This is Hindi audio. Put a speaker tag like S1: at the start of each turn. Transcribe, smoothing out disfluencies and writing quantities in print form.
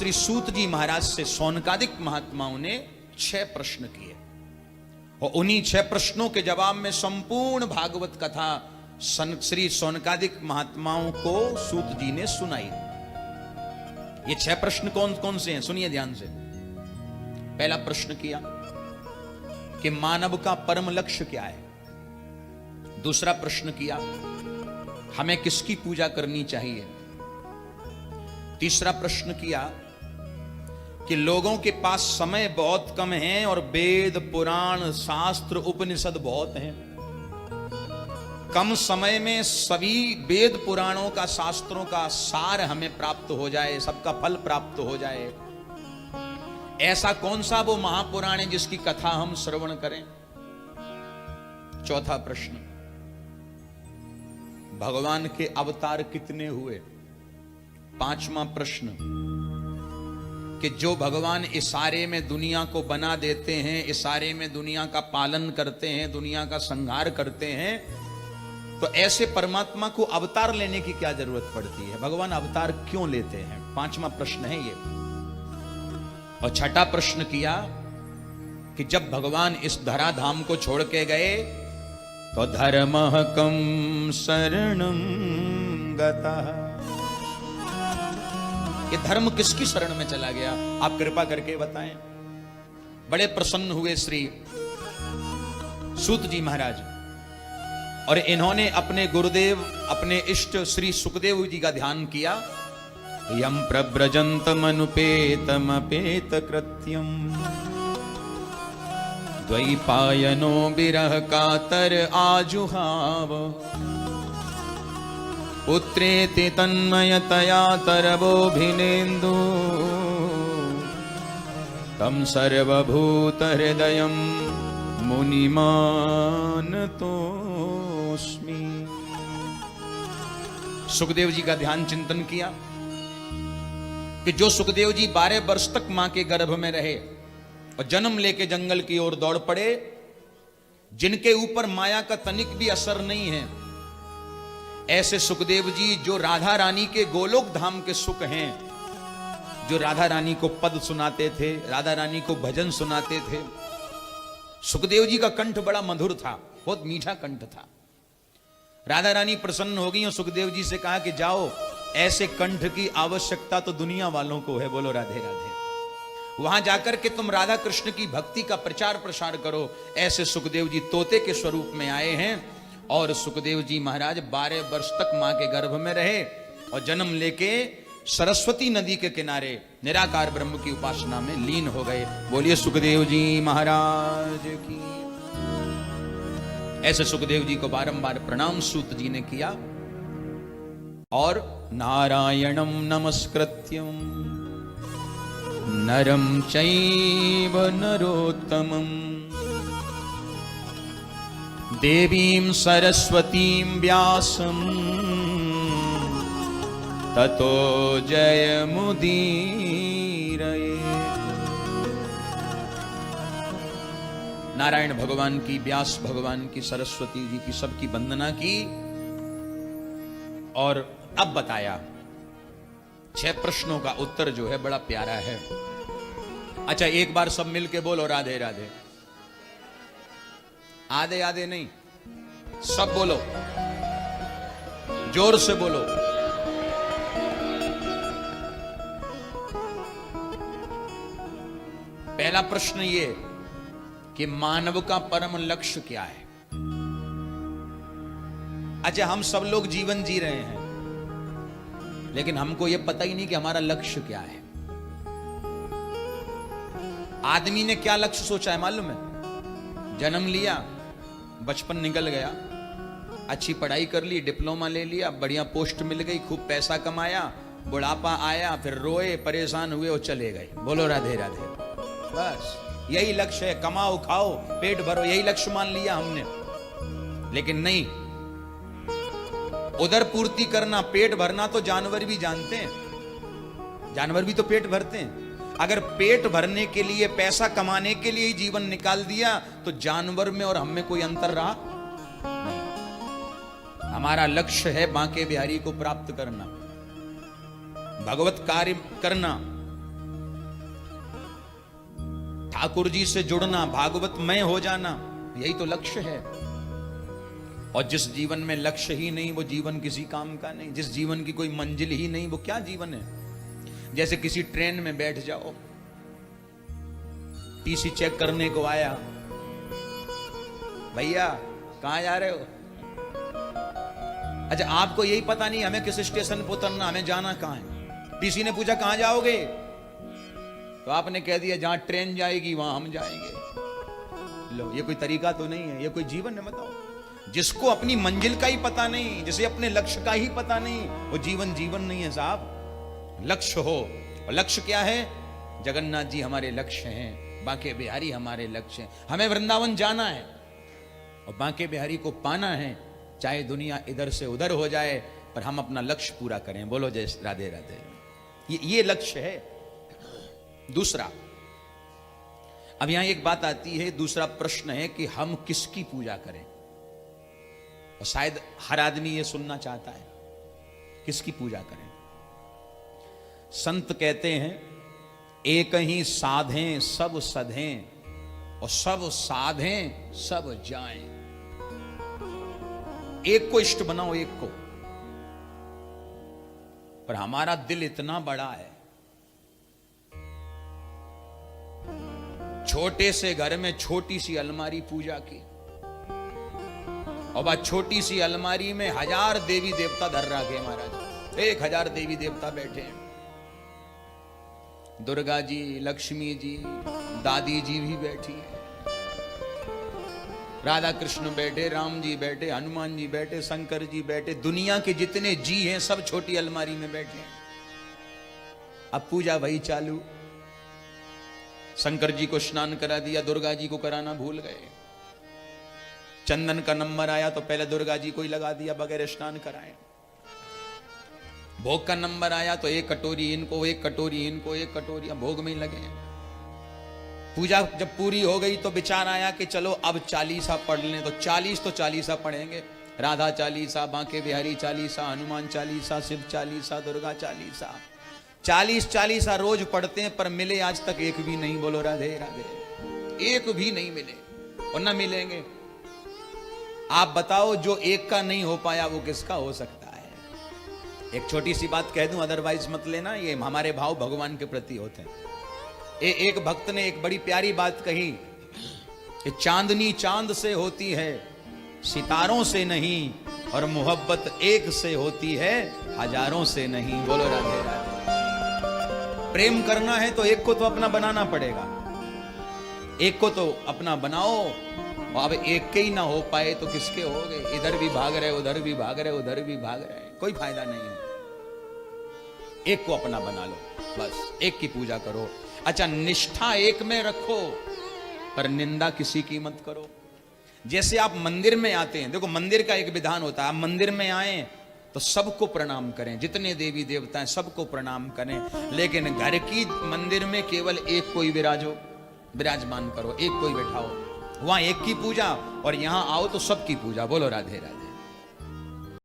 S1: श्री सूत जी महाराज से सौनकादिक महात्माओं ने 6 प्रश्न किए और उन्हीं 6 प्रश्नों के जवाब में संपूर्ण भागवत कथा श्री सौनकादिक महात्माओं को सूत जी ने सुनाई। ये 6 प्रश्न कौन कौन से हैं, सुनिए ध्यान से। पहला प्रश्न किया कि मानव का परम लक्ष्य क्या है। दूसरा प्रश्न किया हमें किसकी पूजा करनी चाहिए। तीसरा प्रश्न किया कि लोगों के पास समय बहुत कम है और वेद पुराण शास्त्र उपनिषद बहुत हैं, कम समय में सभी वेद पुराणों का शास्त्रों का सार हमें प्राप्त हो जाए, सबका फल प्राप्त हो जाए, ऐसा कौन सा वो महापुराण है जिसकी कथा हम श्रवण करें। चौथा प्रश्न, भगवान के अवतार कितने हुए। पांचवा प्रश्न कि जो भगवान इशारे में दुनिया को बना देते हैं, इशारे में दुनिया का पालन करते हैं, दुनिया का संहार करते हैं, तो ऐसे परमात्मा को अवतार लेने की क्या जरूरत पड़ती है, भगवान अवतार क्यों लेते हैं। पांचवा प्रश्न है ये। और छठा प्रश्न किया कि जब भगवान इस धराधाम को छोड़ के गए तो धर्मः कं शरणं गतः, ये धर्म किसकी शरण में चला गया, आप कृपा करके बताएं। बड़े प्रसन्न हुए श्री सूत जी महाराज और इन्होंने अपने गुरुदेव अपने इष्ट श्री सुखदेव जी का ध्यान किया। यम प्रव्रजन्तमनुपेतमपेत कृत्यम द्वैपायनो विरह कातर आजुहाव पुत्रेति तन्मयतया तरवोभिनेन्दु तम सर्वभूत हृदयं मुनिमानतोस्मि। सुखदेव जी का ध्यान चिंतन किया कि जो सुखदेव जी 12 वर्ष तक मां के गर्भ में रहे और जन्म लेके जंगल की ओर दौड़ पड़े, जिनके ऊपर माया का तनिक भी असर नहीं है, ऐसे सुखदेव जी जो राधा रानी के गोलोक धाम के सुख हैं, जो राधा रानी को पद सुनाते थे, राधा रानी को भजन सुनाते थे। सुखदेव जी का कंठ बड़ा मधुर था, बहुत मीठा कंठ था। राधा रानी प्रसन्न हो गई और सुखदेव जी से कहा कि जाओ, ऐसे कंठ की आवश्यकता तो दुनिया वालों को है, बोलो राधे राधे। वहां जाकर के तुम राधा कृष्ण की भक्ति का प्रचार प्रसार करो। ऐसे सुखदेव जी तोते के स्वरूप में आए हैं और सुखदेव जी महाराज 12 वर्ष तक मां के गर्भ में रहे और जन्म लेके सरस्वती नदी के किनारे निराकार ब्रह्म की उपासना में लीन हो गए। बोलिए सुखदेव जी महाराज की। ऐसे सुखदेव जी को बारंबार प्रणाम सूत जी ने किया और नारायणं नमस्कृत्यं नरं चैव नरोत्तमं देवीं सरस्वतीं व्यासं ततो जयमुदीरये। नारायण भगवान की, व्यास भगवान की, सरस्वती जी की, सबकी वंदना की और अब बताया 6 प्रश्नों का उत्तर जो है बड़ा प्यारा है। अच्छा, एक बार सब मिलके बोलो राधे राधे। आधे आधे नहीं, सब बोलो, जोर से बोलो। पहला प्रश्न ये कि मानव का परम लक्ष्य क्या है। अच्छा, हम सब लोग जीवन जी रहे हैं लेकिन हमको यह पता ही नहीं कि हमारा लक्ष्य क्या है। आदमी ने क्या लक्ष्य सोचा है मालूम है? जन्म लिया, बचपन निकल गया, अच्छी पढ़ाई कर ली, डिप्लोमा ले लिया, बढ़िया पोस्ट मिल गई, खूब पैसा कमाया, बुढ़ापा आया, फिर रोए परेशान हुए और चले गए। बोलो राधे राधे। बस यही लक्ष्य है, कमाओ खाओ पेट भरो, यही लक्ष्य मान लिया हमने। लेकिन नहीं, उधर पूर्ति करना, पेट भरना तो जानवर भी जानते हैं, जानवर भी तो पेट भरते हैं। अगर पेट भरने के लिए, पैसा कमाने के लिए ही जीवन निकाल दिया तो जानवर में और हम में कोई अंतर रहा नहीं। हमारा लक्ष्य है बांके बिहारी को प्राप्त करना, भगवत कार्य करना, ठाकुर जी से जुड़ना, भागवत में हो जाना, यही तो लक्ष्य है। और जिस जीवन में लक्ष्य ही नहीं वो जीवन किसी काम का नहीं। जिस जीवन की कोई मंजिल ही नहीं वो क्या जीवन है। जैसे किसी ट्रेन में बैठ जाओ, टीसी चेक करने को आया, भैया कहां जा रहे हो? अच्छा आपको यही पता नहीं हमें किस स्टेशन पर उतरना, हमें जाना कहां है। टीसी ने पूछा कहां जाओगे, तो आपने कह दिया जहां ट्रेन जाएगी वहां हम जाएंगे। लो ये कोई तरीका तो नहीं है, ये कोई जीवन है बताओ। जिसको अपनी मंजिल का ही पता नहीं, जिसे अपने लक्ष्य का ही पता नहीं, वो जीवन जीवन नहीं है साहब। लक्ष्य हो, और लक्ष्य क्या है? जगन्नाथ जी हमारे लक्ष्य हैं, बांके बिहारी हमारे लक्ष्य हैं। हमें वृंदावन जाना है और बांके बिहारी को पाना है, चाहे दुनिया इधर से उधर हो जाए, पर हम अपना लक्ष्य पूरा करें। बोलो जय राधे राधे। ये लक्ष्य है। दूसरा, अब यहां एक बात आती है, दूसरा प्रश्न है कि हम किसकी पूजा करें। और शायद हर आदमी ये सुनना चाहता है, किसकी पूजा करें। संत कहते हैं एक ही साधें सब सधें, और सब साधें सब जाएं। एक को इष्ट बनाओ, एक को। पर हमारा दिल इतना बड़ा है, छोटे से घर में छोटी सी अलमारी पूजा की, और बाद छोटी सी अलमारी में 1000 देवी देवता धर रखे महाराज। 1000 देवी देवता बैठे हैं। दुर्गा जी, लक्ष्मी जी, दादी जी भी बैठी है, राधा कृष्ण बैठे, राम जी बैठे, हनुमान जी बैठे, शंकर जी बैठे, दुनिया के जितने जी हैं सब छोटी अलमारी में बैठे हैं। अब पूजा वही चालू। शंकर जी को स्नान करा दिया, दुर्गा जी को कराना भूल गए। चंदन का नंबर आया तो पहले दुर्गा जी को ही लगा दिया बगैर स्नान कराए। भोग का नंबर आया तो एक कटोरी इनको, एक कटोरी इनको, एक कटोरी, भोग में ही लगे। पूजा जब पूरी हो गई तो विचार आया कि चलो अब चालीसा पढ़ लें। तो 40 तो चालीसा पढ़ेंगे, राधा चालीसा, बांके बिहारी चालीसा, हनुमान चालीसा, शिव चालीसा, दुर्गा चालीसा। 40 चालीसा रोज पढ़ते हैं, पर मिले आज तक एक भी नहीं। बोलो राधे राधे। एक भी नहीं मिले और न मिलेंगे। आप बताओ जो एक का नहीं हो पाया वो किसका हो सकता है। एक छोटी सी बात कह दूं, अदरवाइज मत लेना, ये हमारे भाव भगवान के प्रति होते हैं। एक भक्त ने एक बड़ी प्यारी बात कही कि चांदनी चांद से होती है, सितारों से नहीं, और मोहब्बत एक से होती है, हजारों से नहीं। बोलो राधे राधे। प्रेम करना है तो एक को तो अपना बनाना पड़ेगा। एक को तो अपना बनाओ, और अब एक के ही ना हो पाए तो किसके हो गए। इधर भी भाग रहे, उधर भी भाग रहे, उधर भी भाग रहे, कोई फायदा नहीं है। एक को अपना बना लो, बस एक की पूजा करो। अच्छा, निष्ठा एक में रखो, पर निंदा किसी की मत करो। जैसे आप मंदिर में आते हैं, देखो मंदिर का एक विधान होता है, आप मंदिर में आए तो सबको प्रणाम करें, जितने देवी देवता हैं सबको प्रणाम करें। लेकिन घर की मंदिर में केवल एक कोई विराजमान करो, एक कोई बैठाओ, वहां एक की पूजा, और यहां आओ तो सबकी पूजा। बोलो राधे राधे।